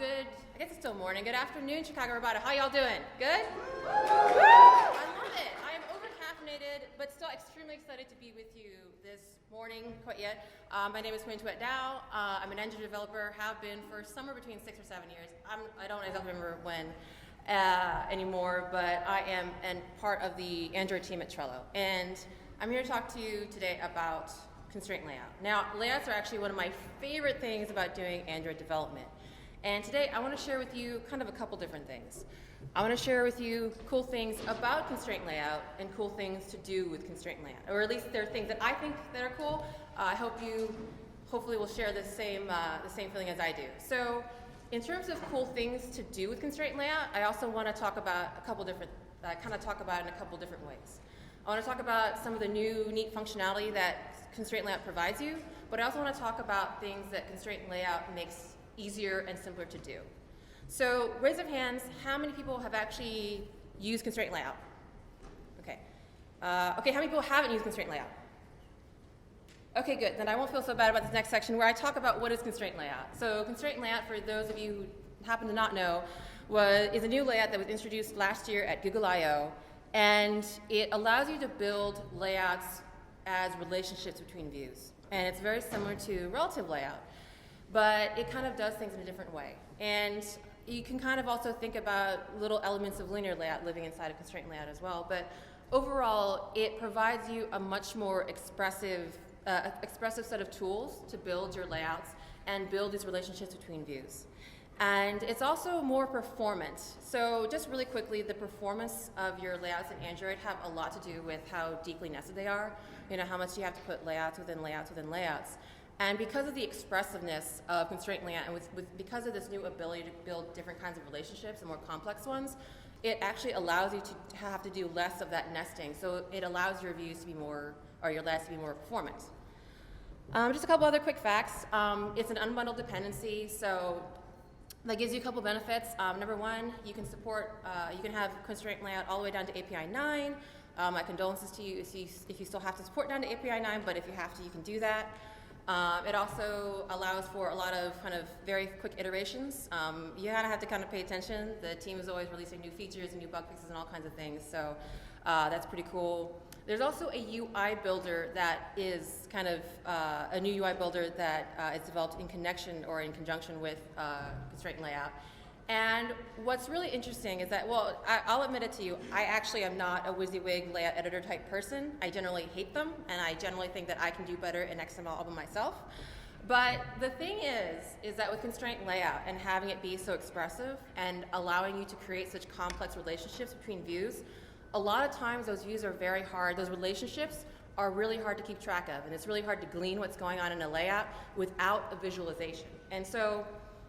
Good, I guess it's still morning. Good afternoon, Chicago Roboto. How y'all doing? Good? I love it. I am over-caffeinated, but still extremely excited to be with you this morning, quite yet. My name is Huyen Tue Dao. I'm an Android developer, have been for somewhere between 6 or 7 years. I don't remember when anymore, but I am part of the Android team at Trello. And I'm here to talk to you today about constraint layout. Now, layouts are actually one of my favorite things about doing Android development. And today I want to share with you kind of a couple different things. I want to share with you cool things about constraint layout and cool things to do with constraint layout, or at least there are things that I think that are cool. I hope you hopefully will share the same feeling as I do. So in terms of cool things to do with constraint layout, I also want to talk about a couple different, talk about it in a couple different ways. I want to talk about some of the new neat functionality that constraint layout provides you, but I also want to talk about things that constraint layout makes easier and simpler to do. So raise of hands, how many people have actually used constraint layout? Okay. Okay, how many people haven't used constraint layout? Okay, good. Then I won't feel so bad about this next section where I talk about what is constraint layout. So constraint layout, for those of you who happen to not know, is a new layout that was introduced last year at Google I/O, and it allows you to build layouts as relationships between views. And it's very similar to relative layout, but it kind of does things in a different way. And you can kind of also think about little elements of linear layout living inside of constraint layout as well. But overall, it provides you a much more expressive set of tools to build your layouts and build these relationships between views. And it's also more performant. So just really quickly, the performance of your layouts in Android have a lot to do with how deeply nested they are. You know, how much you have to put layouts within layouts within layouts. And because of the expressiveness of constraint layout, and because of this new ability to build different kinds of relationships and more complex ones, it actually allows you to have to do less of that nesting. So it allows your views to be more, or your layouts to be more performant. Just a couple other quick facts. It's an unbundled dependency, so that gives you a couple benefits. Number one, you can support, you can have constraint layout all the way down to API 9. My condolences to you if you still have to support down to API 9, but if you have to, you can do that. It also allows for a lot of kind of very quick iterations. You have to kind of pay attention. The team is always releasing new features and new bug fixes and all kinds of things, so that's pretty cool. There's also a UI builder that is kind of a new UI builder that is developed in connection or in conjunction with constraint layout. And what's really interesting is that, well, I'll admit it to you, I actually am not a WYSIWYG layout editor type person. I generally hate them, and I generally think that I can do better in XML all by myself. But the thing is that with constraint layout and having it be so expressive and allowing you to create such complex relationships between views, a lot of times those views are very hard, those relationships are really hard to keep track of, and it's really hard to glean what's going on in a layout without a visualization. And so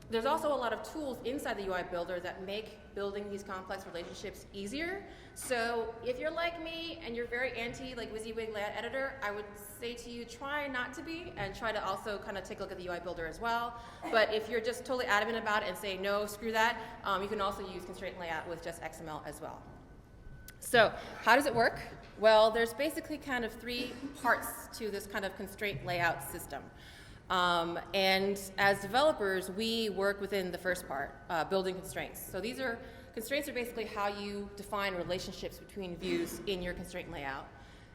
there's also a lot of tools inside the UI builder that make building these complex relationships easier. So if you're like me and you're very anti WYSIWYG layout editor, I would say to you, try not to be, and try to also kind of take a look at the UI builder as well. But if you're just totally adamant about it and say, no, screw that, you can also use constraint layout with just XML as well. So how does it work? Well, there's basically kind of 3 parts to this kind of constraint layout system. And as developers, we work within the first part, building constraints. So constraints are basically how you define relationships between views in your constraint layout.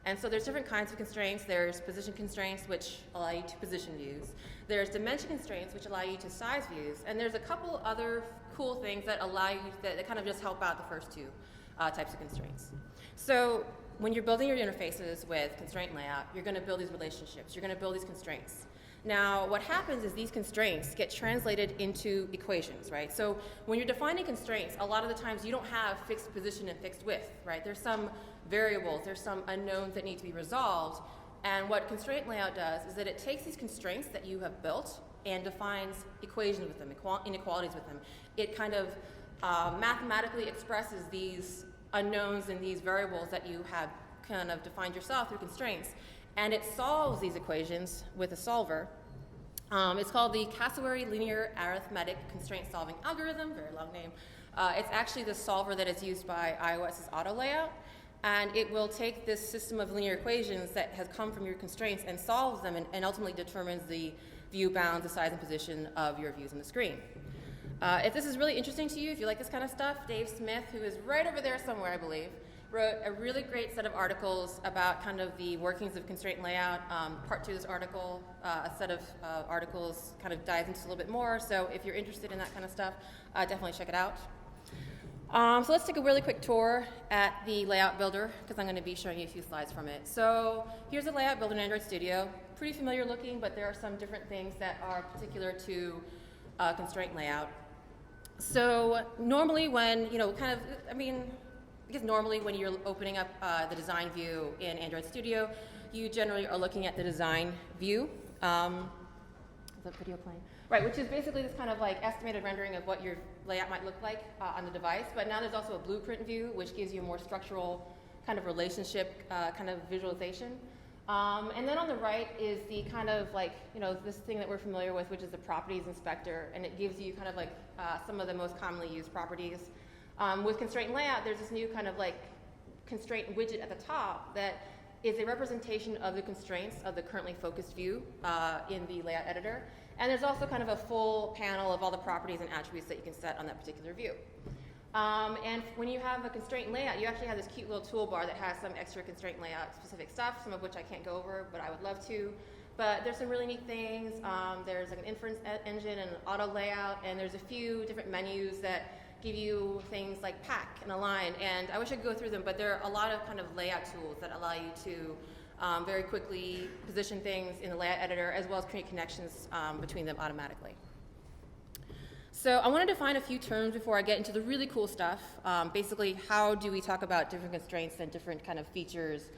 And so there's different kinds of constraints. There's position constraints, which allow you to position views. There's dimension constraints, which allow you to size views. And there's a couple other cool things that allow you, that kind of just help out the first 2 types of constraints. So when you're building your interfaces with constraint layout, you're going to build these relationships. You're going to build these constraints. Now, what happens is these constraints get translated into equations, right? So when you're defining constraints, a lot of the times you don't have fixed position and fixed width, right? There's some variables, there's some unknowns that need to be resolved. And what constraint layout does is that it takes these constraints that you have built and defines equations with them, inequalities with them. It kind of mathematically expresses these unknowns and these variables that you have kind of defined yourself through constraints. And it solves these equations with a solver. It's called the Cassowary Linear Arithmetic Constraint Solving Algorithm, very long name. It's actually the solver that is used by iOS's auto layout. And it will take this system of linear equations that has come from your constraints and solves them and ultimately determines the view bounds, the size and position of your views on the screen. If this is really interesting to you, if you like this kind of stuff, Dave Smith, who is right over there somewhere, I believe, wrote a really great set of articles about kind of the workings of constraint layout. Part 2 of this article, a set of articles kind of dives into a little bit more. So if you're interested in that kind of stuff, definitely check it out. So let's take a really quick tour at the layout builder, because I'm going to be showing you a few slides from it. So here's the layout builder in Android Studio. Pretty familiar looking, but there are some different things that are particular to constraint layout. So normally when, because normally when you're opening up the design view in Android Studio, you generally are looking at the design view. Is that video playing? Right, which is basically this kind of like estimated rendering of what your layout might look like on the device. But now there's also a blueprint view, which gives you a more structural kind of relationship kind of visualization. And then on the right is the kind of like, this thing that we're familiar with, which is the properties inspector. And it gives you kind of like some of the most commonly used properties. With constraint layout, there's this new kind of like constraint widget at the top that is a representation of the constraints of the currently focused view in the layout editor. And there's also kind of a full panel of all the properties and attributes that you can set on that particular view. And when you have a constraint layout, you actually have this cute little toolbar that has some extra constraint layout specific stuff, some of which I can't go over, but I would love to. But there's some really neat things. There's like an inference engine and an auto layout, and there's a few different menus that give you things like pack and align. And I wish I could go through them, but there are a lot of kind of layout tools that allow you to very quickly position things in the layout editor, as well as create connections between them automatically. So I want to define a few terms before I get into the really cool stuff. Basically, how do we talk about different constraints and different kind of features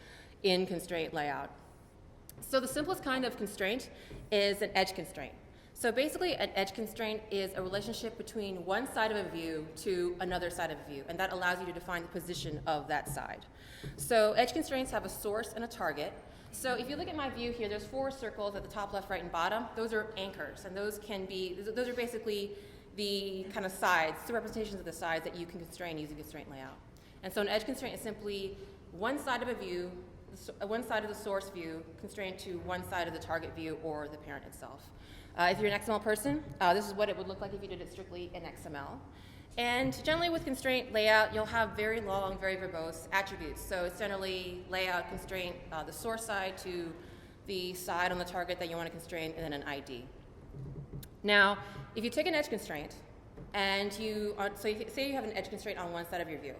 in constraint layout? So the simplest kind of constraint is an edge constraint. So basically, an edge constraint is a relationship between one side of a view to another side of a view, and that allows you to define the position of that side. So edge constraints have a source and a target. So if you look at my view here, there's 4 circles at the top, left, right, and bottom. Those are anchors, and those are basically the kind of sides, the representations of the sides that you can constrain using constraint layout. And so an edge constraint is simply one side of a view, one side of the source view constrained to one side of the target view or the parent itself. If you're an XML person, this is what it would look like if you did it strictly in XML. And generally with constraint layout, you'll have very long, very verbose attributes. So it's generally layout constraint, the source side to the side on the target that you want to constrain, and then an ID. Now, if you take an edge constraint, and say you have an edge constraint on one side of your view,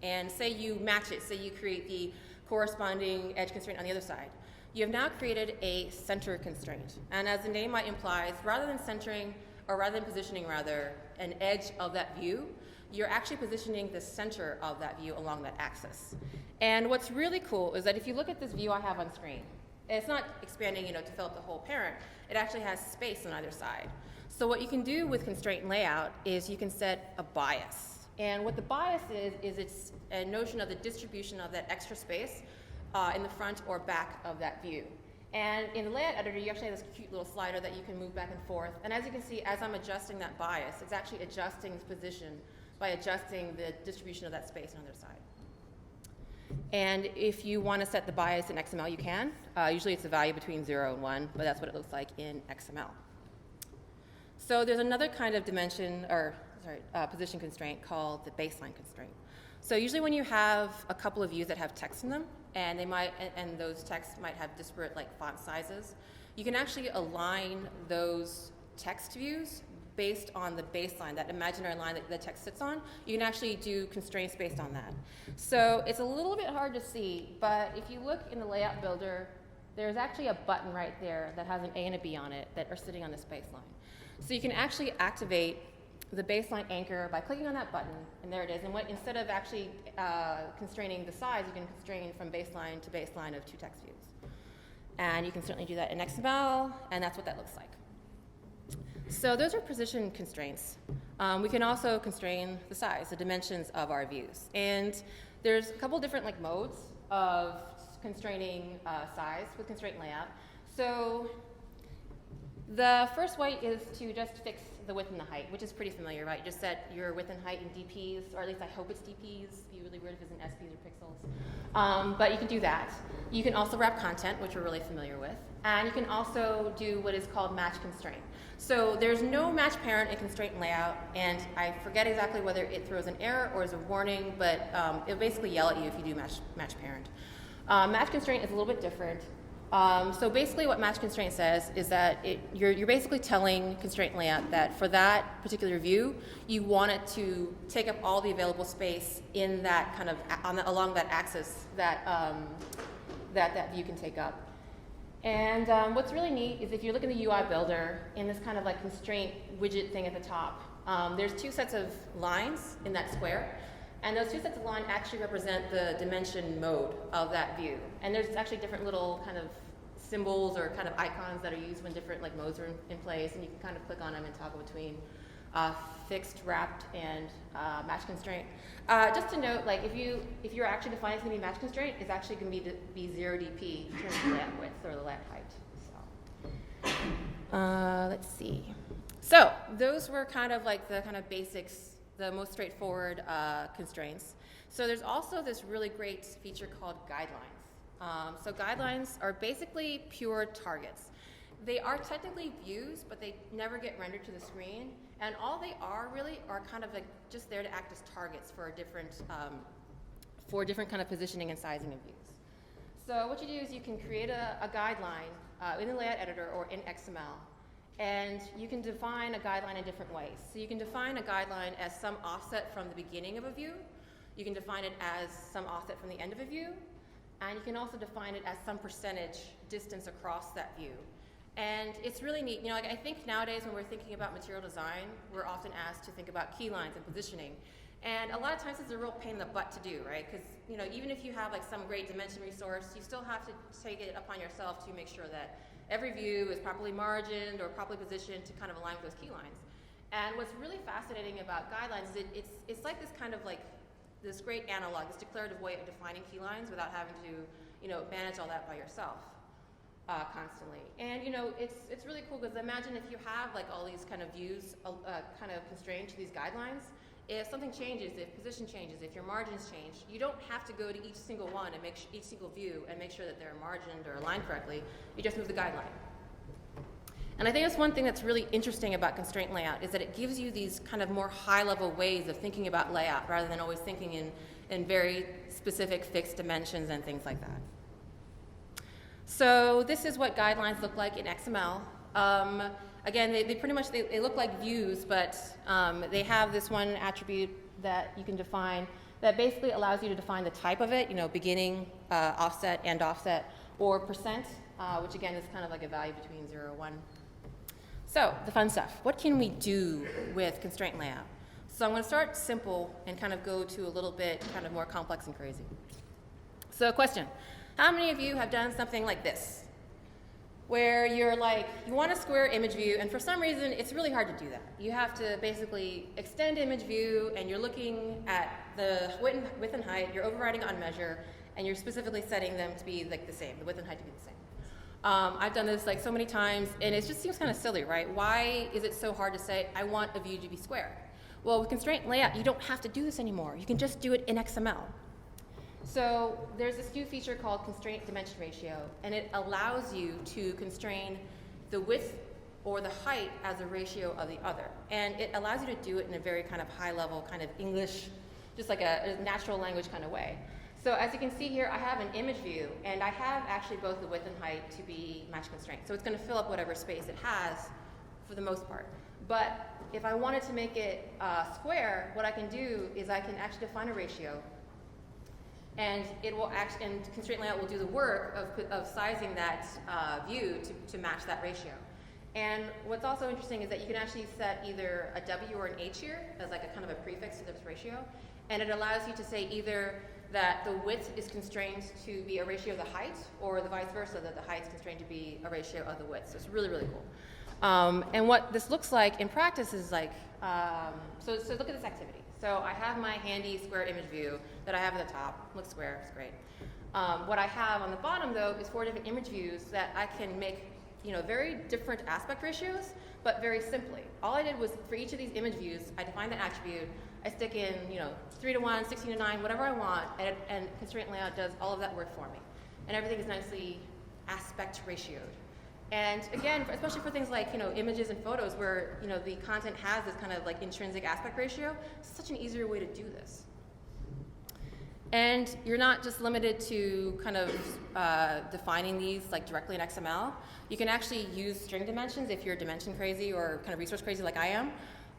and say you match it, say you create the corresponding edge constraint on the other side, you have now created a center constraint. And as the name might imply, rather than centering, or rather than positioning an edge of that view, you're actually positioning the center of that view along that axis. And what's really cool is that if you look at this view I have on screen, it's not expanding to fill up the whole parent. It actually has space on either side. So what you can do with constraint layout is you can set a bias. And what the bias is it's a notion of the distribution of that extra space in the front or back of that view. And in the layout editor, you actually have this cute little slider that you can move back and forth. And as you can see, as I'm adjusting that bias, it's actually adjusting its position by adjusting the distribution of that space on either side. And if you want to set the bias in XML, you can. Usually it's a value between 0 and 1, but that's what it looks like in XML. So there's another kind of position constraint called the baseline constraint. So usually when you have a couple of views that have text in them, and those texts might have disparate font sizes, you can actually align those text views based on the baseline, that imaginary line that the text sits on. You can actually do constraints based on that. So it's a little bit hard to see, but if you look in the layout builder, there's actually a button right there that has an A and a B on it that are sitting on this baseline. So you can actually activate the baseline anchor by clicking on that button, and there it is. And instead of actually constraining the size, you can constrain from baseline to baseline of 2 text views. And you can certainly do that in XML, and that's what that looks like. So those are position constraints. We can also constrain the size, the dimensions of our views. And there's a couple different modes of constraining size with constraint layout. So the first way is to just fix the width and the height, which is pretty familiar, right? You just set your width and height in DPs, or at least I hope it's DPs. It'd be really weird if it's in SPs or pixels. But you can do that. You can also wrap content, which we're really familiar with. And you can also do what is called match constraint. So there's no match parent in constraint layout, and I forget exactly whether it throws an error or is a warning, but it'll basically yell at you if you do match parent. Match constraint is a little bit different. So basically what match constraint says is that you're basically telling constraint layout that for that particular view, you want it to take up all the available space in that kind of, along that axis that that view can take up. And what's really neat is if you look in the UI builder, in this kind of like constraint widget thing at the top, there's two sets of lines in that square. And those two sets of lines actually represent the dimension mode of that view. And there's actually different little kind of symbols or kind of icons that are used when different like modes are in place, and you can kind of click on them and toggle between fixed, wrapped, and match constraint. Just to note, like if you're actually defining something match constraint, it's actually going to be 0 dp in terms of the layout width or the layout height. So let's see. So those were kind of like the kind of basics, the most straightforward constraints. So there's also this really great feature called guidelines. So guidelines are basically pure targets. They are technically views, but they never get rendered to the screen. And all they are really are kind of like just there to act as targets for different kind of positioning and sizing of views. So what you do is you can create a guideline in the layout editor or in XML. And you can define a guideline in different ways. So you can define a guideline as some offset from the beginning of a view. You can define it as some offset from the end of a view. And you can also define it as some percentage distance across that view. And it's really neat. You know, like I think nowadays when we're thinking about material design, we're often asked to think about key lines and positioning. And a lot of times it's a real pain in the butt to do, right? Because, you know, even if you have like some great dimension resource, you still have to take it upon yourself to make sure that every view is properly margined or properly positioned to kind of align with those key lines. And what's really fascinating about guidelines is it's like this kind of like this great analog, this declarative way of defining key lines without having to, you know, manage all that by yourself constantly. And you know, it's really cool because imagine if you have like all these kind of views kind of constrained to these guidelines. If something changes, if position changes, if your margins change, you don't have to go to each single one and each single view and make sure that they're margined or aligned correctly. You just move the guideline. And I think that's one thing that's really interesting about constraint layout is that it gives you these kind of more high-level ways of thinking about layout rather than always thinking in very specific fixed dimensions and things like that. So this is what guidelines look like in XML. Again, they pretty much, they look like views, but they have this one attribute that you can define that basically allows you to define the type of it, you know, beginning, offset, end offset, or percent, which again is kind of like a value between 0 and 1. So the fun stuff. What can we do with constraint layout? So I'm going to start simple and kind of go to a little bit kind of more complex and crazy. So question, how many of you have done something like this? Where you're like, you want a square image view, and for some reason, it's really hard to do that. You have to basically extend image view, and you're looking at the width and height, you're overriding on measure, and you're specifically setting them to be like the same, the width and height to be the same. I've done this like so many times, and it just seems kind of silly, right? Why is it so hard to say, I want a view to be square? Well, with constraint layout, you don't have to do this anymore. You can just do it in XML. So there's this new feature called Constraint Dimension Ratio, and it allows you to constrain the width or the height as a ratio of the other. And it allows you to do it in a very kind of high level, kind of English, just like a natural language kind of way. So as you can see here, I have an image view, and I have actually both the width and height to be match constrained. So it's going to fill up whatever space it has for the most part. But if I wanted to make it square, what I can do is I can actually define a ratio. And it will and constraint layout will do the work of sizing that view to match that ratio. And what's also interesting is that you can actually set either a W or an H here as like a kind of a prefix to this ratio. And it allows you to say either that the width is constrained to be a ratio of the height, or the vice versa, that the height is constrained to be a ratio of the width. So it's really, really cool. And what this looks like in practice is like, so look at this activity. So I have my handy square image view that I have at the top. Looks square, it's great. What I have on the bottom though is 4 different image views that I can make, you know, very different aspect ratios, but very simply. All I did was for each of these image views, I define the attribute, I stick in, you know, 3:1, 16:9, whatever I want, and constraint layout does all of that work for me. and everything is nicely aspect ratioed. And again, especially for things like images and photos where the content has this kind of like intrinsic aspect ratio, it's such an easier way to do this. And you're not just limited to kind of defining these like directly in XML. You can actually use string dimensions if you're dimension crazy or kind of resource crazy like I am.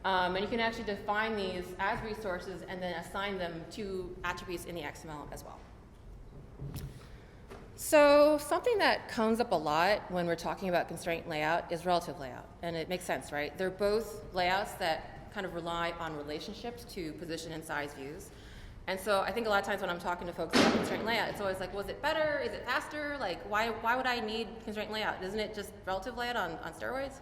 And you can actually define these as resources and then assign them to attributes in the XML as well. So something that comes up a lot when we're talking about constraint layout is relative layout. And it makes sense, right? They're both layouts that kind of rely on relationships to position and size views. And so I think a lot of times when I'm talking to folks about constraint layout, it's always like, was it better? Is it faster? Like, why would I need constraint layout? Isn't it just relative layout on steroids?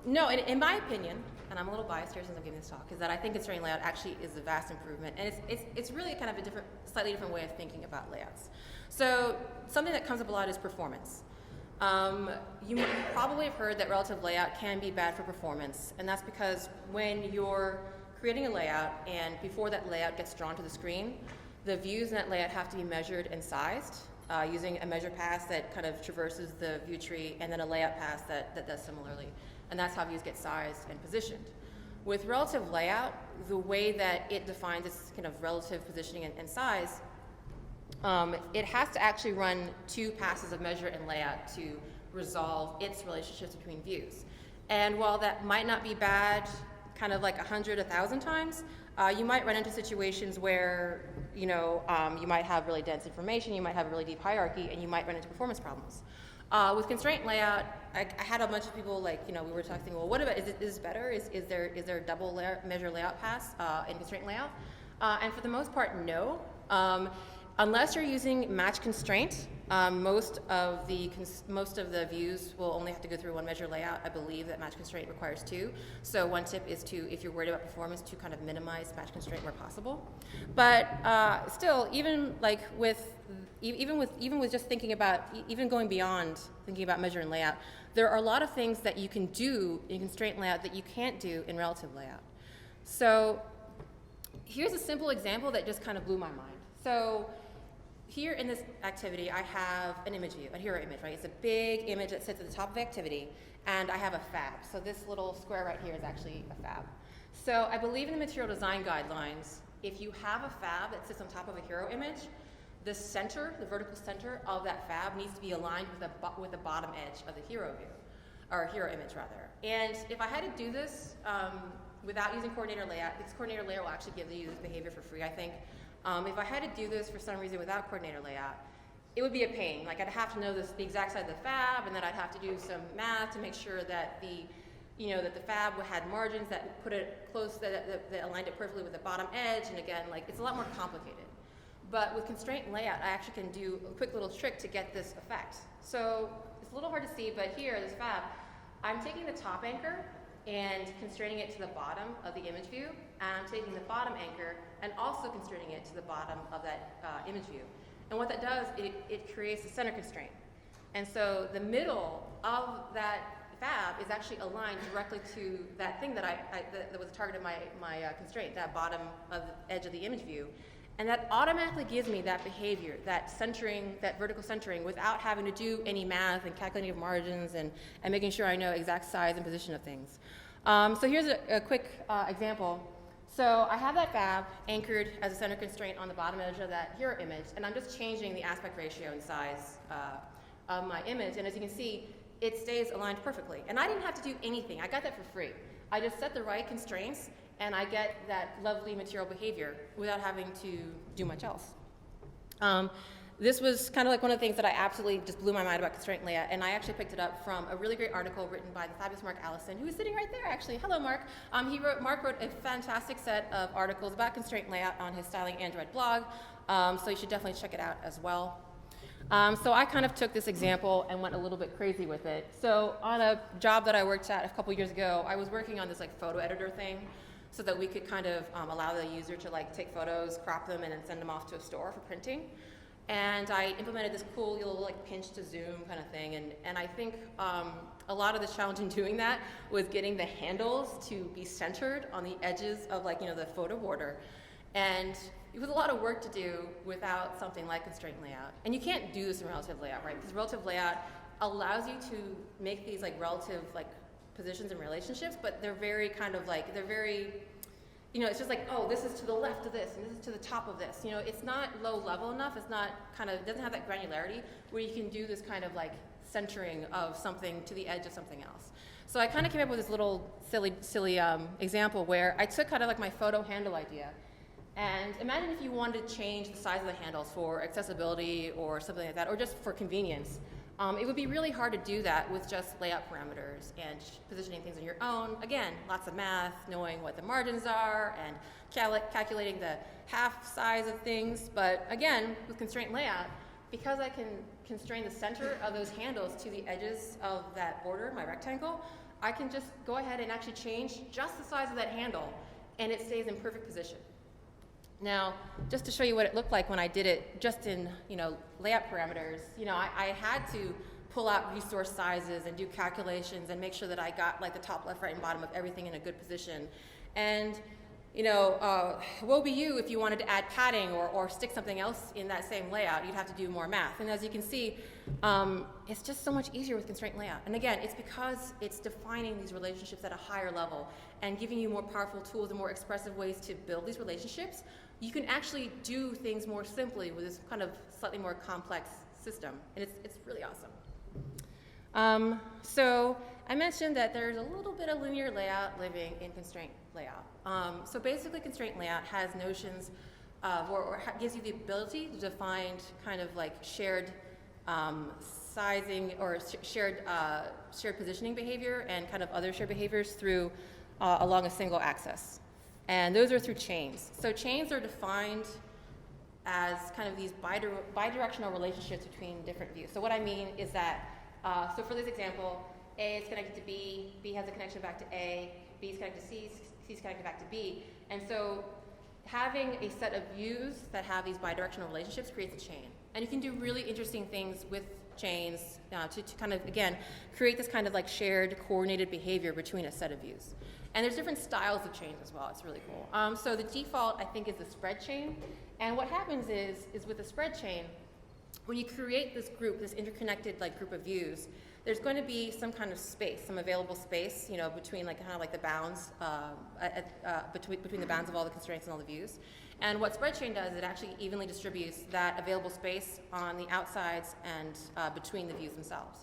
No, in my opinion, and I'm a little biased here since I'm giving this talk, is that I think constraint layout actually is a vast improvement. And it's really kind of a slightly different way of thinking about layouts. So something that comes up a lot is performance. You probably have heard that relative layout can be bad for performance, and that's because when you're creating a layout and before that layout gets drawn to the screen, the views in that layout have to be measured and sized using a measure pass that kind of traverses the view tree and then a layout pass that does similarly. And that's how views get sized and positioned. With relative layout, the way that it defines its kind of relative positioning and size, it has to actually run two passes of measure and layout to resolve its relationships between views. And while that might not be bad kind of like 100, 1,000 times, you might run into situations where you might have really dense information, you might have a really deep hierarchy, and you might run into performance problems. With constraint layout, I had a bunch of people we were talking, well, what about, is this better? Is there a double measure layout pass in constraint layout? And for the most part, no. Unless you're using match constraint, most of the views will only have to go through one measure layout. I believe that match constraint requires two. So one tip is to, if you're worried about performance, to kind of minimize match constraint where possible. But still, even with just thinking about, even going beyond thinking about measure and layout, there are a lot of things that you can do in constraint layout that you can't do in relative layout. So here's a simple example that just kind of blew my mind. So here in this activity, I have an image view, a hero image, right? It's a big image that sits at the top of the activity, and I have a fab. So this little square right here is actually a fab. So I believe in the material design guidelines, if you have a fab that sits on top of a hero image, the center, the vertical center of that fab needs to be aligned with the bottom edge of the hero view, or hero image rather. And if I had to do this without using coordinator layout, because coordinator layout will actually give you this behavior for free, I think. If I had to do this for some reason without coordinator layout, it would be a pain. Like I'd have to know the exact size of the fab, and then I'd have to do some math to make sure that that the fab had margins that put it close, that aligned it perfectly with the bottom edge. And again, it's a lot more complicated. But with constraint layout, I actually can do a quick little trick to get this effect. So it's a little hard to see, but here, this fab, I'm taking the top anchor and constraining it to the bottom of the image view, and I'm taking the bottom anchor and also constraining it to the bottom of that image view. And what that does, it creates a center constraint. And so the middle of that fab is actually aligned directly to that thing that was the target of my constraint, that bottom of the edge of the image view. And that automatically gives me that behavior, that centering, that vertical centering, without having to do any math and calculating of margins and making sure I know exact size and position of things. So here's a quick example. So I have that fab anchored as a center constraint on the bottom edge of that hero image, and I'm just changing the aspect ratio and size of my image. And as you can see, it stays aligned perfectly. And I didn't have to do anything. I got that for free. I just set the right constraints, and I get that lovely material behavior without having to do much else. This was kind of like one of the things that I absolutely just blew my mind about constraint layout, and I actually picked it up from a really great article written by the fabulous Mark Allison, who is sitting right there, actually. Hello, Mark. Mark wrote a fantastic set of articles about constraint layout on his Styling Android blog, so you should definitely check it out as well. So I kind of took this example and went a little bit crazy with it. So on a job that I worked at a couple years ago, I was working on this photo editor thing, so that we could kind of allow the user to take photos, crop them, and then send them off to a store for printing. And I implemented this cool little pinch to zoom kind of thing. And I think a lot of the challenge in doing that was getting the handles to be centered on the edges of the photo border. And it was a lot of work to do without something like constraint layout. And you can't do this in relative layout, right? Because relative layout allows you to make these like relative like positions and relationships, but they're very kind of like, they're very, you know, it's just like, oh, this is to the left of this, and this is to the top of this. You know, it's not low level enough. It's not kind of, it doesn't have that granularity where you can do this kind of like centering of something to the edge of something else. So I kind of came up with this little silly example where I took kind of like my photo handle idea. And imagine if you wanted to change the size of the handles for accessibility or something like that, or just for convenience. It would be really hard to do that with just layout parameters and positioning things on your own. Again, lots of math, knowing what the margins are, and calculating the half size of things. But again, with constraint layout, because I can constrain the center of those handles to the edges of that border, my rectangle, I can just go ahead and actually change just the size of that handle, and it stays in perfect position. Now, just to show you what it looked like when I did it just in, you know, layout parameters, you know, I had to pull out resource sizes and do calculations and make sure that I got like the top, left, right, and bottom of everything in a good position. And, you know, woe be you if you wanted to add padding or stick something else in that same layout. You'd have to do more math. And as you can see, it's just so much easier with constraint layout. And again, it's because it's defining these relationships at a higher level and giving you more powerful tools and more expressive ways to build these relationships. You can actually do things more simply with this kind of slightly more complex system, and it's really awesome. So I mentioned that there's a little bit of linear layout living in constraint layout. So basically constraint layout has notions of, or gives you the ability to define kind of like shared sizing or shared positioning behavior and kind of other shared behaviors through along a single axis. And those are through chains. So chains are defined as kind of these bidirectional relationships between different views. So what I mean is that, so for this example, A is connected to B, B has a connection back to A, B is connected to C, C is connected back to B. And so having a set of views that have these bidirectional relationships creates a chain. And you can do really interesting things with chains to kind of, again, create this kind of like shared coordinated behavior between a set of views. And there's different styles of chains as well. It's really cool. So the default, I think, is the spread chain. And what happens is with the spread chain, when you create this group, this interconnected like group of views, there's going to be some kind of space, some available space, you know, between like kind of like the bounds, between the bounds of all the constraints and all the views. And what spread chain does, it actually evenly distributes that available space on the outsides and between the views themselves.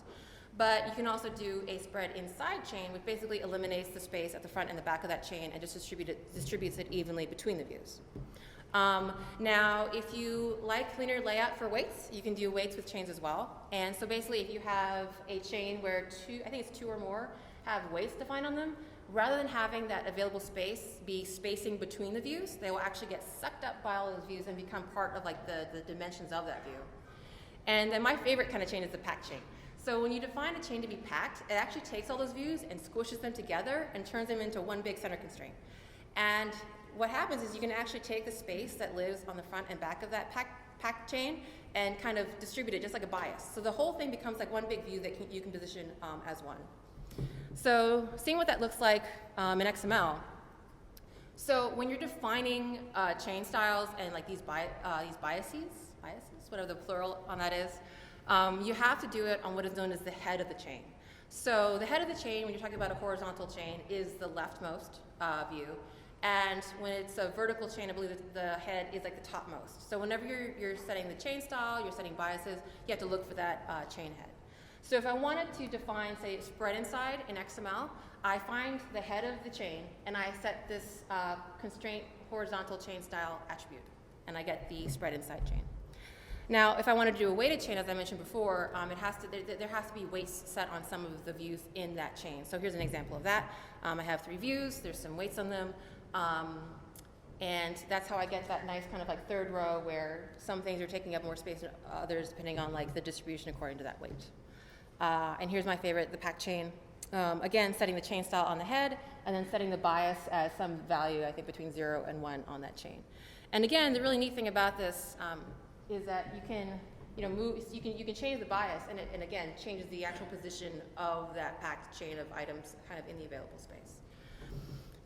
But you can also do a spread inside chain, which basically eliminates the space at the front and the back of that chain and just distributes it evenly between the views. Now, if you like linear layout for weights, you can do weights with chains as well. And so basically, if you have a chain where I think it's two or more, have weights defined on them, rather than having that available space be spacing between the views, they will actually get sucked up by all those views and become part of like the dimensions of that view. And then my favorite kind of chain is the packed chain. So when you define a chain to be packed, it actually takes all those views and squishes them together and turns them into one big center constraint. And what happens is you can actually take the space that lives on the front and back of that packed chain and kind of distribute it just like a bias. So the whole thing becomes like one big view that you can position as one. So seeing what that looks like in XML. So when you're defining chain styles and like these biases, whatever the plural on that is, you have to do it on what is known as the head of the chain. So the head of the chain, when you're talking about a horizontal chain, is the leftmost view. And when it's a vertical chain, I believe the head is like the topmost. So whenever you're setting the chain style, you're setting biases, you have to look for that chain head. So if I wanted to define, say, spread inside in XML, I find the head of the chain, and I set this constraint horizontal chain style attribute, and I get the spread inside chain. Now, if I want to do a weighted chain, as I mentioned before, there has to be weights set on some of the views in that chain. So here's an example of that. I have 3 views. There's some weights on them. And that's how I get that nice kind of like third row where some things are taking up more space than others depending on like the distribution according to that weight. And here's my favorite, the packed chain. Again, setting the chain style on the head and then setting the bias as some value, I think between 0 and 1 on that chain. And again, the really neat thing about this is that you can, you can change the bias, and it, and again, changes the actual position of that packed chain of items kind of in the available space.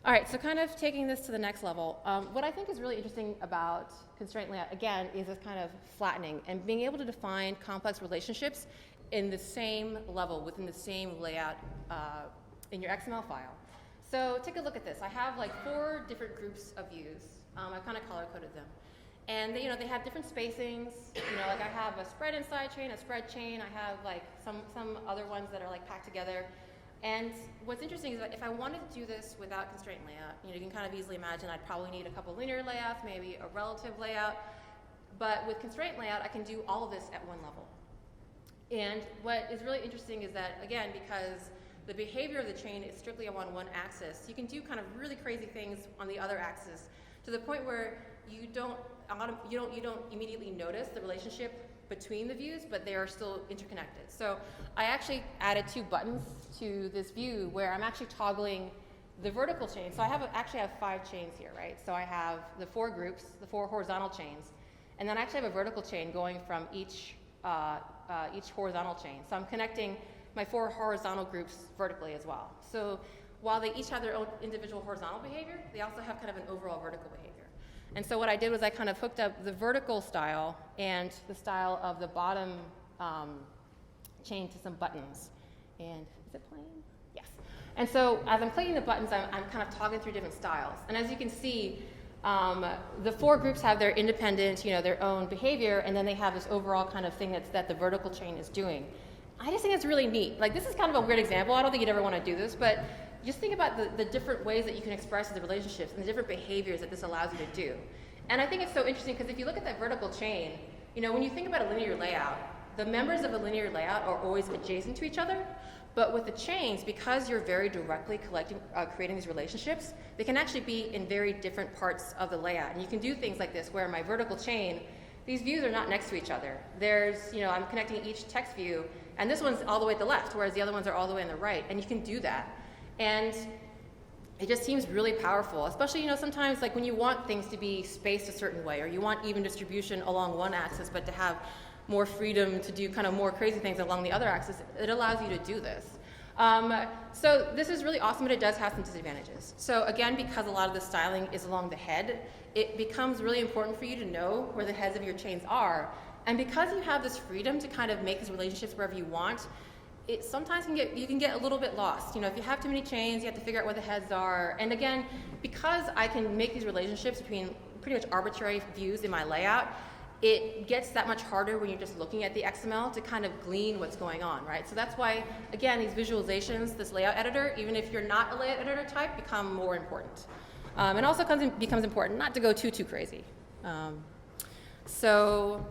All right, so kind of taking this to the next level, what I think is really interesting about constraint layout, again, is this kind of flattening and being able to define complex relationships in the same level, within the same layout in your XML file. So take a look at this. I have like 4 different groups of views. I kind of color-coded them. And they, they have different spacings. Like I have a spread inside chain, a spread chain. I have like some other ones that are like packed together. And what's interesting is that if I wanted to do this without constraint layout, you can kind of easily imagine I'd probably need a couple linear layouts, maybe a relative layout. But with constraint layout, I can do all of this at one level. And what is really interesting is that, again, because the behavior of the chain is strictly on one axis, you can do kind of really crazy things on the other axis to the point where you don't immediately notice the relationship between the views, but they are still interconnected. So I actually added 2 buttons to this view where I'm actually toggling the vertical chain. So I actually have 5 chains here, right? So I have the 4 groups, the 4 horizontal chains, and then I actually have a vertical chain going from each horizontal chain. So I'm connecting my 4 horizontal groups vertically as well. So while they each have their own individual horizontal behavior, they also have kind of an overall vertical behavior. And so what I did was I kind of hooked up the vertical style and the style of the bottom chain to some buttons. And is it playing? Yes. And so as I'm clicking the buttons, I'm kind of toggling through different styles. And as you can see, the 4 groups have their independent, their own behavior, and then they have this overall kind of thing that the vertical chain is doing. I just think it's really neat. Like, this is kind of a weird example. I don't think you'd ever want to do this, but just think about the different ways that you can express the relationships and the different behaviors that this allows you to do. And I think it's so interesting because if you look at that vertical chain, when you think about a linear layout, the members of a linear layout are always adjacent to each other. But with the chains, because you're very directly creating these relationships, they can actually be in very different parts of the layout. And you can do things like this where my vertical chain, these views are not next to each other. There's, I'm connecting each text view, and this one's all the way at the left, whereas the other ones are all the way on the right. And you can do that. And it just seems really powerful, especially, sometimes like when you want things to be spaced a certain way, or you want even distribution along one axis, but to have more freedom to do kind of more crazy things along the other axis, it allows you to do this. So this is really awesome, but it does have some disadvantages. So again, because a lot of the styling is along the head, it becomes really important for you to know where the heads of your chains are. And because you have this freedom to kind of make these relationships wherever you want, it sometimes you can get a little bit lost. If you have too many chains, you have to figure out where the heads are. And again, because I can make these relationships between pretty much arbitrary views in my layout, it gets that much harder when you're just looking at the XML to kind of glean what's going on, right? So that's why, again, these visualizations, this layout editor, even if you're not a layout editor type, become more important. And also becomes important not to go too crazy. So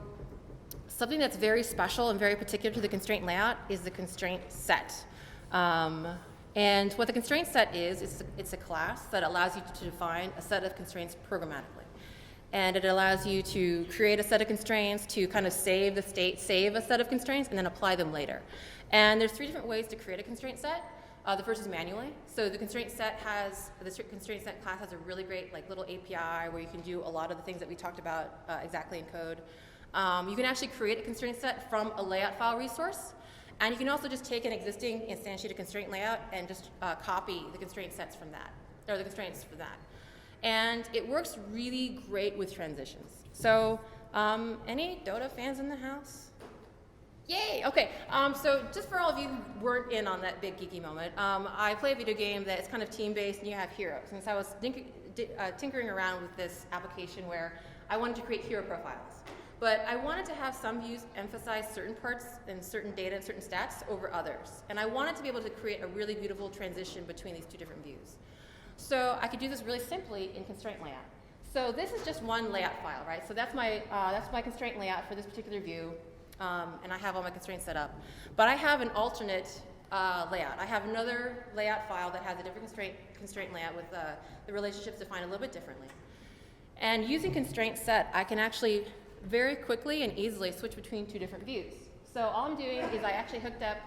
something that's very special and very particular to the constraint layout is the constraint set. And what the constraint set is, it's a class that allows you to define a set of constraints programmatically. And it allows you to create a set of constraints, to kind of save a set of constraints, and then apply them later. And there's 3 different ways to create a constraint set. The first is manually. So the constraint set class has a really great little API where you can do a lot of the things that we talked about exactly in code. You can actually create a constraint set from a layout file resource. And you can also just take an existing instantiated constraint layout and just copy the constraint sets from that, or the constraints for that. And it works really great with transitions. So any Dota fans in the house? Yay, okay. So just for all of you who weren't in on that big geeky moment, I play a video game that is kind of team-based and you have heroes. And so I was tinkering around with this application where I wanted to create hero profiles. But I wanted to have some views emphasize certain parts and certain data and certain stats over others. And I wanted to be able to create a really beautiful transition between these 2 different views. So I could do this really simply in constraint layout. So this is just one layout file, right? So that's my constraint layout for this particular view, and I have all my constraints set up. But I have an alternate layout. I have another layout file that has a different constraint layout with the relationships defined a little bit differently. And using ConstraintSet, I can actually very quickly and easily switch between 2 different views. So all I'm doing is I actually hooked up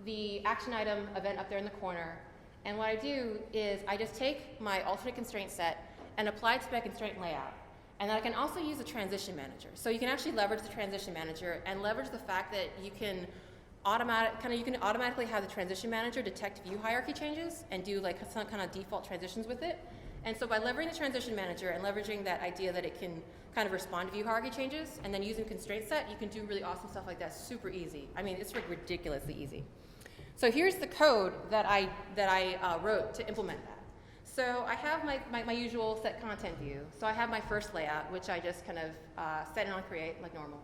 the action item event up there in the corner. And what I do is I just take my alternate constraint set and apply it to my constraint layout. And then I can also use the transition manager. So you can actually leverage the transition manager and leverage the fact that you can you can automatically have the transition manager detect view hierarchy changes and do like some kind of default transitions with it. And so by leveraging the transition manager and leveraging that idea that it can kind of respond to view hierarchy changes, and then using ConstraintSet, you can do really awesome stuff like that super easy. I mean, it's like ridiculously easy. So here's the code that I wrote to implement that. So I have my usual set content view. So I have my first layout, which I just kind of set in on create like normal.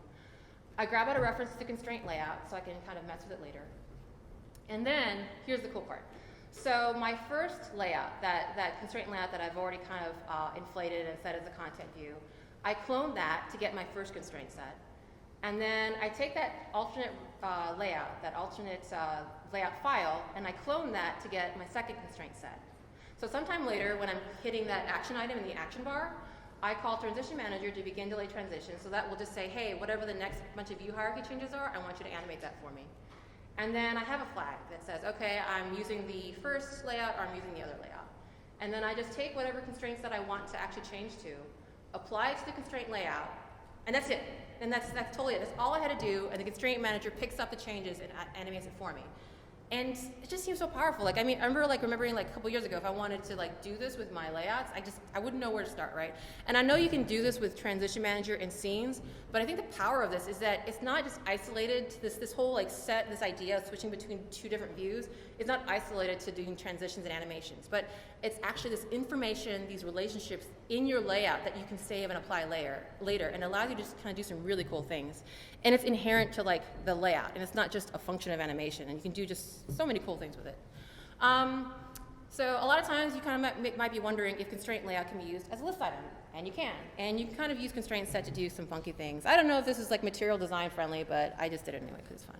I grab out a reference to ConstraintLayout so I can kind of mess with it later. And then here's the cool part. So my first layout, that constraint layout that I've already kind of inflated and set as a content view, I cloned that to get my first constraint set. And then I take that alternate layout, that alternate layout file, and I clone that to get my second constraint set. So sometime later, when I'm hitting that action item in the action bar, I call Transition Manager to begin delay transition. So that will just say, hey, whatever the next bunch of view hierarchy changes are, I want you to animate that for me. And then I have a flag that says, okay, I'm using the first layout or I'm using the other layout. And then I just take whatever constraints that I want to actually change to, apply it to the constraint layout, and that's it. And that's totally it. That's all I had to do, and the constraint manager picks up the changes and animates it for me. And it just seems so powerful. Like, I mean, I remember like remembering like a couple years ago, if I wanted to like do this with my layouts, I wouldn't know where to start, right? And I know you can do this with Transition Manager and scenes, but I think the power of this is that it's not just isolated to this whole like set, this idea of switching between two different views. It's not isolated to doing transitions and animations, but it's actually this information, these relationships in your layout that you can save and apply later, and allows you to just kind of do some really cool things. And it's inherent to like the layout, and it's not just a function of animation, and you can do just so many cool things with it. So a lot of times you kind of might be wondering if constraint layout can be used as a list item, and you can. And you can kind of use ConstraintSet to do some funky things. I don't know if this is like material design friendly, but I just did it anyway because it's fun.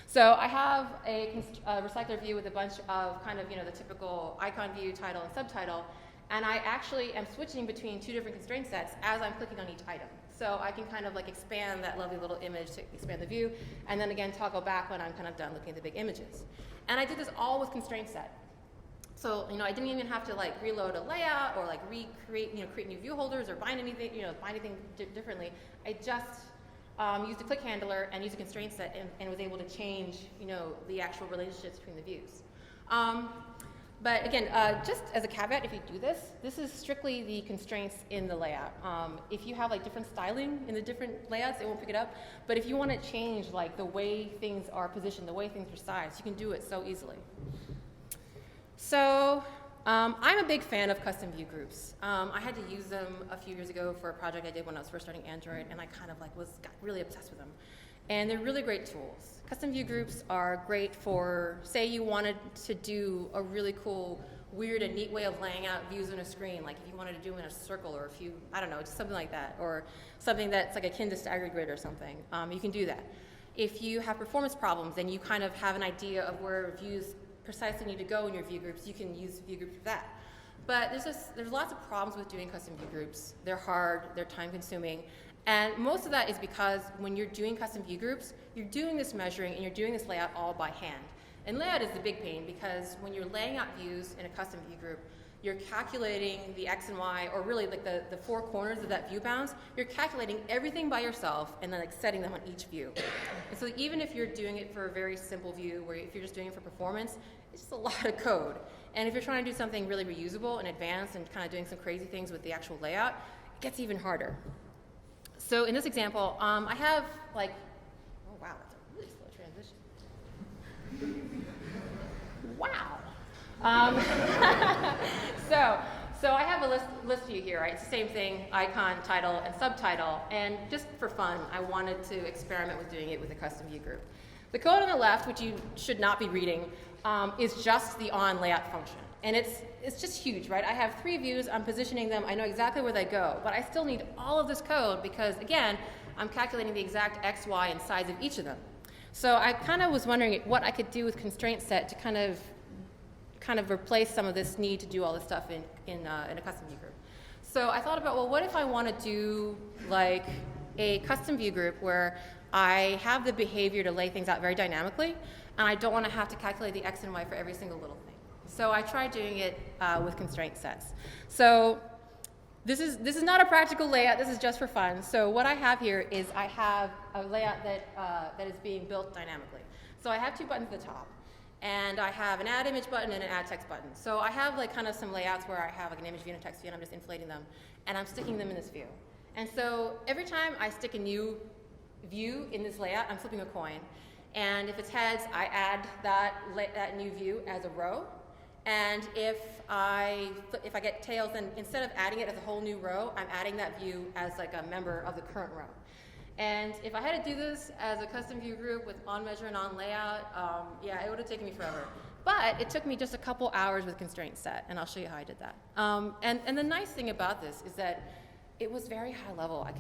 So I have a recycler view with a bunch of kind of, the typical icon view, title, and subtitle. And I actually am switching between two different constraint sets as I'm clicking on each item. So I can kind of like expand that lovely little image to expand the view, and then again toggle back when I'm kind of done looking at the big images. And I did this all with ConstraintSet. So, I didn't even have to like reload a layout or like recreate, create new view holders or bind anything, bind anything differently. I just used a click handler and used a constraint set and was able to change, the actual relationships between the views. But again, just as a caveat, if you do this, this is strictly the constraints in the layout. If you have like different styling in the different layouts, it won't pick it up. But if you want to change like the way things are positioned, the way things are sized, you can do it so easily. So I'm a big fan of custom view groups. I had to use them a few years ago for a project I did when I was first starting Android, and I kind of like got really obsessed with them. And they're really great tools. Custom view groups are great for, say you wanted to do a really cool, weird and neat way of laying out views on a screen, like if you wanted to do them in a circle or I don't know, just something like that, or something that's like akin to staggered grid or something, you can do that. If you have performance problems and you kind of have an idea of where views precisely need to go in your view groups, you can use view groups for that. But there's lots of problems with doing custom view groups. They're hard, they're time consuming, and most of that is because when you're doing custom view groups, you're doing this measuring and you're doing this layout all by hand. And layout is the big pain because when you're laying out views in a custom view group, you're calculating the X and Y, or really like the four corners of that view bounds. You're calculating everything by yourself and then like setting them on each view. And so even if you're doing it for a very simple view, where if you're just doing it for performance, it's just a lot of code. And if you're trying to do something really reusable and advanced and kind of doing some crazy things with the actual layout, it gets even harder. So in this example, I have like, oh wow, that's a really slow transition. Wow. So I have a list view here, right? It's the same thing, icon, title, and subtitle. And just for fun, I wanted to experiment with doing it with a custom view group. The code on the left, which you should not be reading, is just the on layout function. And it's just huge, right? I have 3 views, I'm positioning them, I know exactly where they go, but I still need all of this code because, again, I'm calculating the exact X, Y, and size of each of them. So I kind of was wondering what I could do with ConstraintSet to kind of replace some of this need to do all this stuff in a custom view group. So I thought about, well, what if I want to do like a custom view group where I have the behavior to lay things out very dynamically, and I don't want to have to calculate the X and Y for every single little thing. So I tried doing it with constraint sets. So this is not a practical layout, this is just for fun. So what I have here is I have a layout that is being built dynamically. So I have two buttons at the top. And I have an add image button and an add text button. So I have like kind of some layouts where I have like an image view and a text view, and I'm just inflating them. And I'm sticking them in this view. And so every time I stick a new view in this layout, I'm flipping a coin. And if it's heads, I add that new view as a row. And if I get tails, then instead of adding it as a whole new row, I'm adding that view as like a member of the current row. And if I had to do this as a custom view group with on measure and on layout, yeah, it would have taken me forever. But it took me just a couple hours with ConstraintSet, and I'll show you how I did that. And the nice thing about this is that it was very high level. I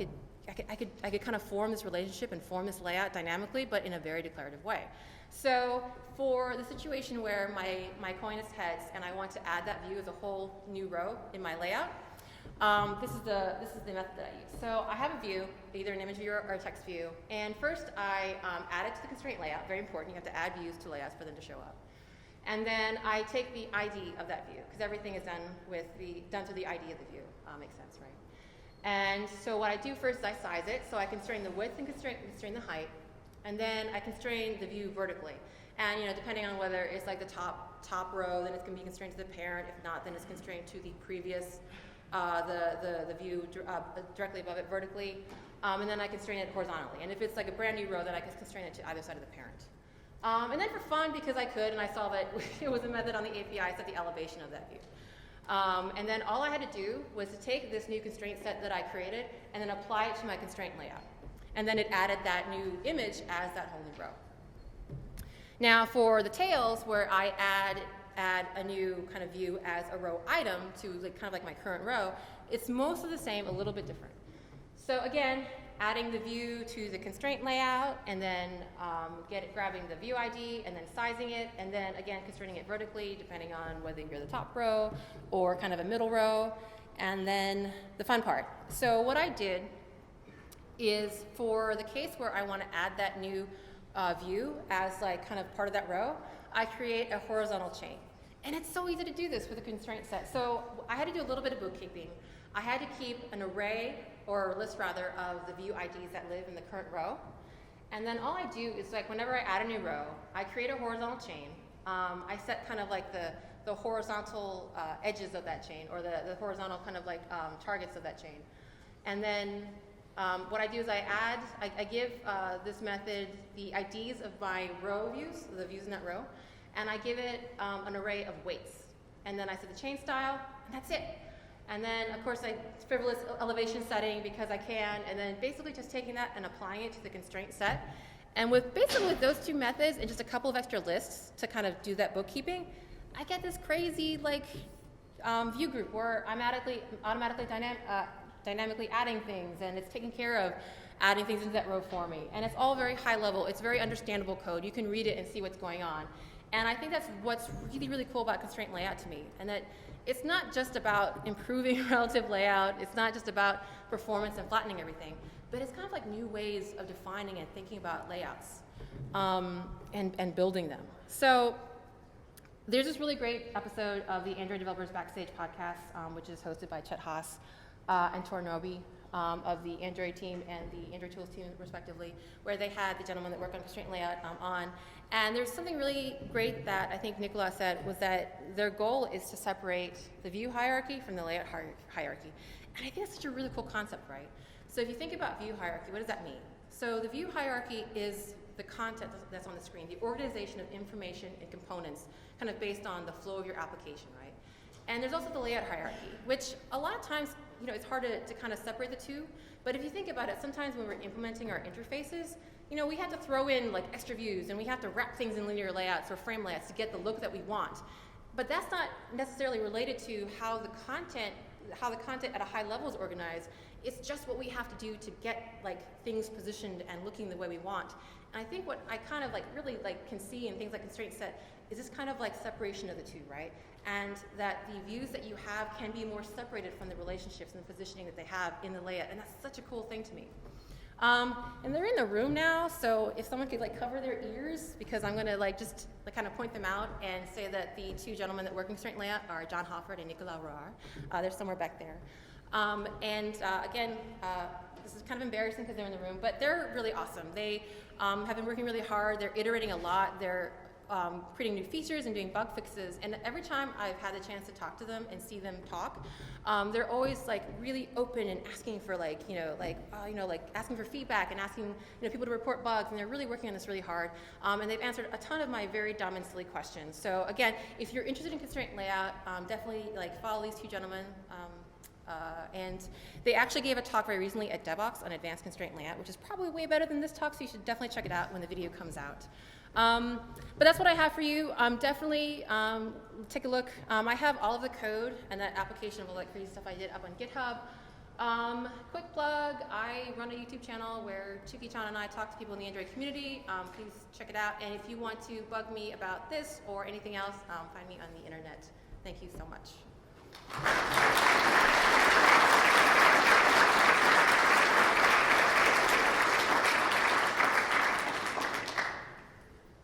could kind of form this relationship and form this layout dynamically, but in a very declarative way. So for the situation where my coin is heads and I want to add that view as a whole new row in my layout, this is the method that I use. So I have a view, either an image view or a text view, and first I add it to the constraint layout. Very important, you have to add views to layouts for them to show up. And then I take the ID of that view, because everything is done to the ID of the view. Makes sense, right? And so what I do first is I size it. So I constrain the width and constrain the height, and then I constrain the view vertically. And depending on whether it's like the top row, then it's going to be constrained to the parent. If not, then it's constrained to the previous. The view directly above it vertically, and then I constrain it horizontally. And if it's like a brand new row, then I can constrain it to either side of the parent. And then for fun, because I could, and I saw that it was a method on the API, I set the elevation of that view. And then all I had to do was to take this new constraint set that I created and then apply it to my constraint layout. And then it added that new image as that whole new row. Now for the tails, where I add a new kind of view as a row item to kind of like my current row, it's mostly the same, a little bit different. So again, adding the view to the constraint layout, and then grabbing the view ID, and then sizing it, and then again constraining it vertically, depending on whether you're the top row or kind of a middle row, and then the fun part. So what I did is, for the case where I want to add that new view as like kind of part of that row, I create a horizontal chain. And it's so easy to do this with a constraint set. So I had to do a little bit of bookkeeping. I had to keep an array, or a list rather, of the view IDs that live in the current row. And then all I do is, like, whenever I add a new row, I create a horizontal chain. I set kind of like the horizontal edges of that chain, or the horizontal kind of like targets of that chain. And then what I do is I give this method the IDs of my row views, the views in that row, and I give it an array of weights. And then I set the chain style, and that's it. And then, of course, I frivolous elevation setting because I can, and then basically just taking that and applying it to the constraint set. And with those two methods and just a couple of extra lists to kind of do that bookkeeping, I get this crazy view group where I'm automatically dynamically adding things, and it's taking care of adding things into that row for me. And it's all very high level. It's very understandable code. You can read it and see what's going on. And I think that's what's really, really cool about constraint layout to me, and that it's not just about improving relative layout. It's not just about performance and flattening everything, but it's kind of like new ways of defining and thinking about layouts and building them. So there's this really great episode of the Android Developers Backstage podcast, which is hosted by Chet Haas and Tor Norby of the Android team and the Android Tools team, respectively, where they had the gentleman that worked on constraint layout on. And there's something really great that I think Nicolas said, was that their goal is to separate the view hierarchy from the layout hierarchy. And I think that's such a really cool concept, right? So if you think about view hierarchy, what does that mean? So the view hierarchy is the content that's on the screen, the organization of information and components, kind of based on the flow of your application, right? And there's also the layout hierarchy, which a lot of times, it's hard to kind of separate the two. But if you think about it, sometimes when we're implementing our interfaces, we have to throw in like extra views, and we have to wrap things in linear layouts or frame layouts to get the look that we want. But that's not necessarily related to how the content at a high level is organized. It's just what we have to do to get like things positioned and looking the way we want. And I think what I kind of really can see in things like ConstraintSet is this kind of like separation of the two, right? And that the views that you have can be more separated from the relationships and the positioning that they have in the layout, and that's such a cool thing to me. And they're in the room now, so if someone could cover their ears, because I'm going to just kind of point them out and say that the two gentlemen that work in Constraint Layout are John Hofford and Nicolas Roar. They're somewhere back there. Again, this is kind of embarrassing because they're in the room, but they're really awesome. They have been working really hard. They're iterating a lot. They're creating new features and doing bug fixes. And every time I've had the chance to talk to them and see them talk, they're always like really open and asking for asking for feedback and asking people to report bugs. And they're really working on this really hard. And they've answered a ton of my very dumb and silly questions. So again, if you're interested in constraint layout, definitely follow these two gentlemen. And they actually gave a talk very recently at DevOps on advanced constraint layout, which is probably way better than this talk, so you should definitely check it out when the video comes out. But that's what I have for you. Definitely take a look. I have all of the code and that application of all that crazy stuff I did up on GitHub. Quick plug, I run a YouTube channel where Chuki-chan and I talk to people in the Android community. Please check it out. And if you want to bug me about this or anything else, find me on the internet. Thank you so much.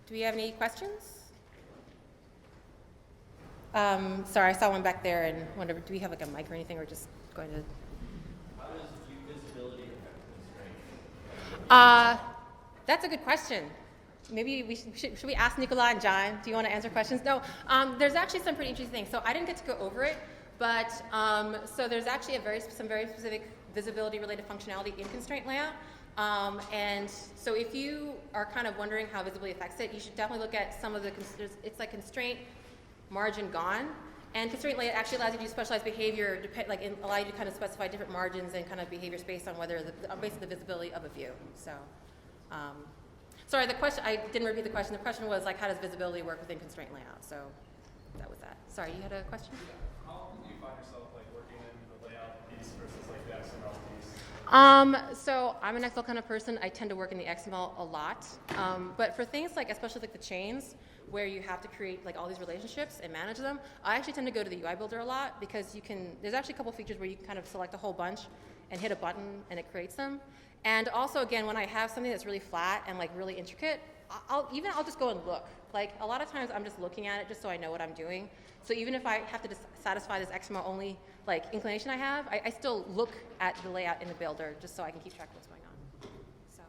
Do we have any questions? Sorry, I saw one back there and wondered, do we have like a mic or anything, or just going to? How does view visibility affect constraint? That's a good question. Maybe we should we ask Nicola and John? Do you want to answer questions? No, there's actually some pretty interesting things. So I didn't get to go over it, but so there's actually some very specific visibility related functionality in constraint layout. And so if you are kind of wondering how visibility affects it, you should definitely look at some of the, it's like constraint margin gone. And constraint layout actually allows you to do specialized behavior, allow you to kind of specify different margins and kind of behaviors based on whether based on the visibility of a view. So, sorry, the question, I didn't repeat the question. The question was how does visibility work within constraint layout? So that was that. Sorry, you had a question? Yeah. How often do you find yourself working in the layout piece versus the XML piece? So I'm an XML kind of person. I tend to work in the XML a lot. But for things especially the chains, where you have to create all these relationships and manage them, I actually tend to go to the UI builder a lot because there's actually a couple features where you can kind of select a whole bunch and hit a button and it creates them. And also, again, when I have something that's really flat and really intricate, I'll just go and look. A lot of times I'm just looking at it just so I know what I'm doing. So even if I have to satisfy this XML only inclination I have, I still look at the layout in the builder just so I can keep track of what's going on. So,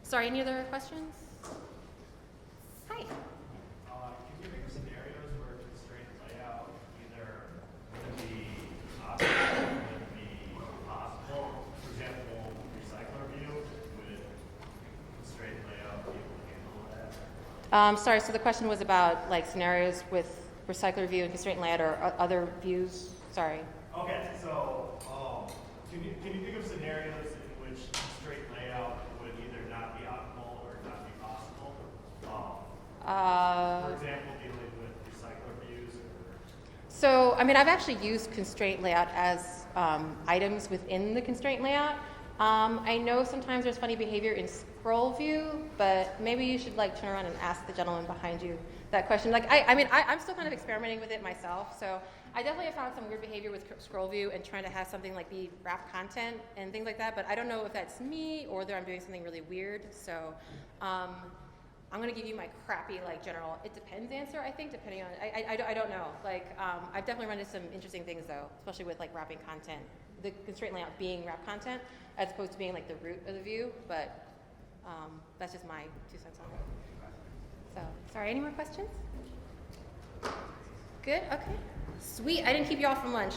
sorry, any other questions? Hi. Can you think of scenarios where constraint layout either would be optional or would be possible? For example, recycler view, would constraint layout be able to handle that? Sorry, so the question was about scenarios with recycler view and constraint layout or other views? Sorry. Okay, so can you think of scenarios in which constraint layout would either not be optimal or not be possible? For example, dealing with recycler views. So, I've actually used constraint layout as items within the constraint layout. I know sometimes there's funny behavior in scroll view, but maybe you should turn around and ask the gentleman behind you that question. I'm still kind of experimenting with it myself, so I definitely have found some weird behavior with scroll view and trying to have something be wrap content and things like that, but I don't know if that's me or whether I'm doing something really weird, so I'm going to give you my crappy general it depends answer, I think, depending on, I don't know. I've definitely run into some interesting things though, especially with wrapping content, the constraint layout being wrap content as opposed to being the root of the view, but that's just my 2 cents on it. So, sorry, any more questions? Good, okay. Sweet, I didn't keep you all from lunch.